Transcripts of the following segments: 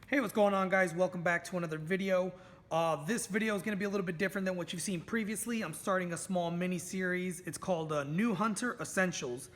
Hey, what's going on, guys? Welcome back to another video. This video is going to be a little bit different than what you've seen previously. I'm starting a small mini series. It's called New Hunter Essentials.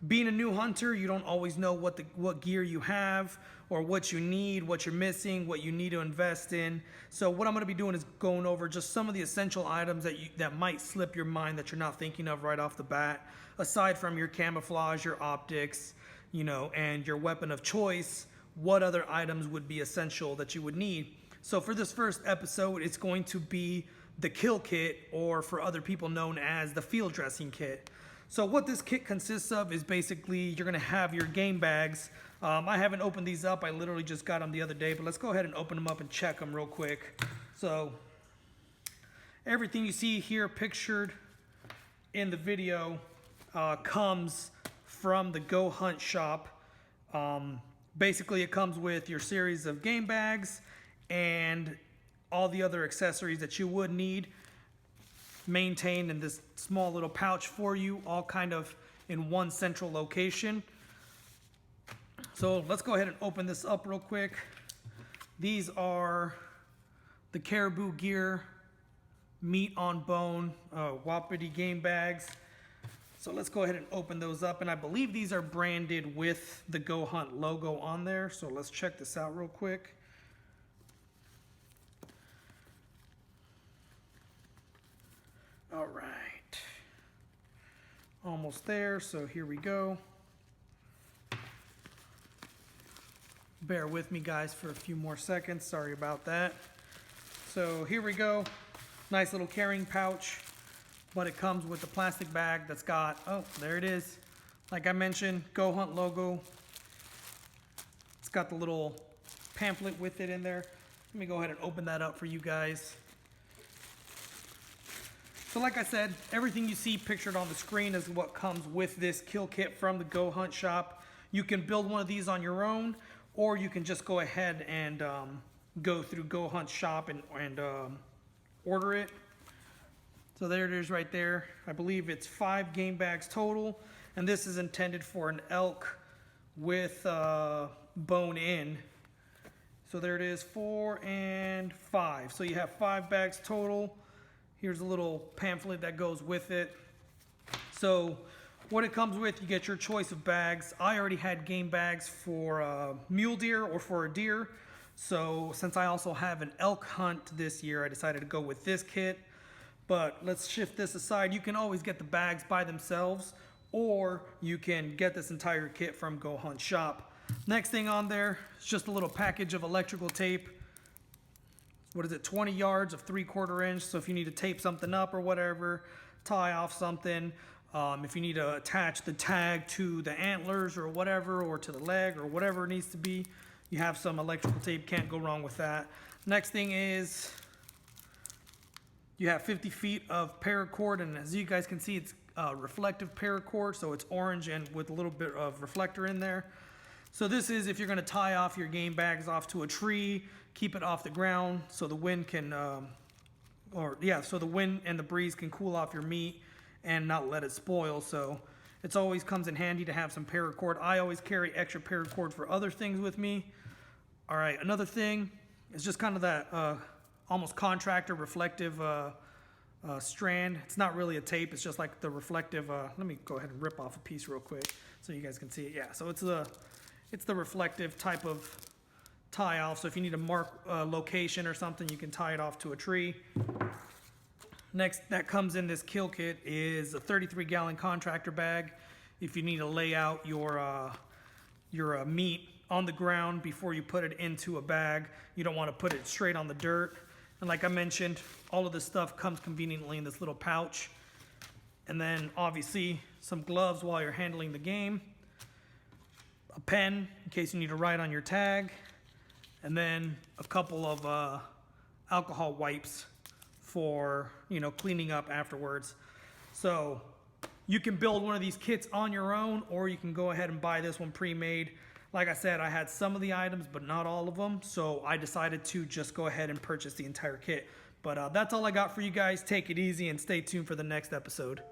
Being a new hunter, you don't always know what gear you have or what you need, what you're missing, what you need to invest in. So what I'm going to be doing is going over just some of the essential items that might slip your mind that you're not thinking of right off the bat, aside from your camouflage, your optics, and your weapon of choice. What other items would be essential that you would need? So for this first episode, it's going to be the kill kit, or for other people known as the field dressing kit. So what this kit consists of is basically you're going to have your game bags. I haven't opened these up. I literally just got them the other day, but let's go ahead and open them up and check them real quick. So everything you see here pictured in the video comes from the GoHunt shop. Basically, it comes with your series of game bags and all the other accessories that you would need, maintained in this small little pouch for you, all kind of in one central location. So let's go ahead and open this up real quick. These are the Caribou Gear meat on bone Wapiti game bags. So let's go ahead and open those up, and I believe these are branded with the GoHunt logo on there. So let's check this out real quick. All right, almost there. So here we go. Bear with me, guys, for a few more seconds. Sorry about that. So here we go. Nice little carrying pouch. But it comes with a plastic bag that's got, oh, there it is. Like I mentioned, GoHunt logo. It's got the little pamphlet with it in there. Let me go ahead and open that up for you guys. So like I said, everything you see pictured on the screen is what comes with this kill kit from the GoHunt shop. You can build one of these on your own, or you can just go ahead and go through GoHunt shop and order it. So there it is right there. I believe it's 5 game bags total, and this is intended for an elk with bone in. So there it is, 4 and 5. So you have 5 bags total. Here's a little pamphlet that goes with it. So what it comes with, you get your choice of bags. I already had game bags for a mule deer or for a deer. So since I also have an elk hunt this year, I decided to go with this kit. But let's shift this aside. You can always get the bags by themselves, or you can get this entire kit from GoHunt shop. Next thing on there is just a little package of electrical tape. What is it, 20 yards of 3/4 inch. So if you need to tape something up or whatever, tie off something, if you need to attach the tag to the antlers or whatever, or to the leg or whatever it needs to be, you have some electrical tape. Can't go wrong with that. Next thing is you have 50 feet of paracord, and as you guys can see, it's reflective paracord, so it's orange and with a little bit of reflector in there. So this is if you're going to tie off your game bags off to a tree, keep it off the ground so the wind can, so the wind and the breeze can cool off your meat and not let it spoil. So it always comes in handy to have some paracord. I always carry extra paracord for other things with me. All right, another thing is just kind of that almost contractor reflective strand. It's not really a tape, it's just like the reflective. Let me go ahead and rip off a piece real quick so you guys can see it. Yeah, so it's the reflective type of tie off. So if you need to mark a location or something, you can tie it off to a tree. Next that comes in this kill kit is a 33-gallon contractor bag. If you need to lay out your meat on the ground before you put it into a bag, you don't want to put it straight on the dirt. And like I mentioned, all of this stuff comes conveniently in this little pouch. And then obviously some gloves while you're handling the game, a pen in case you need to write on your tag, and then a couple of alcohol wipes for cleaning up afterwards. So you can build one of these kits on your own, or you can go ahead and buy this one pre-made. Like I said, I had some of the items, but not all of them. So I decided to just go ahead and purchase the entire kit. But that's all I got for you guys. Take it easy and stay tuned for the next episode.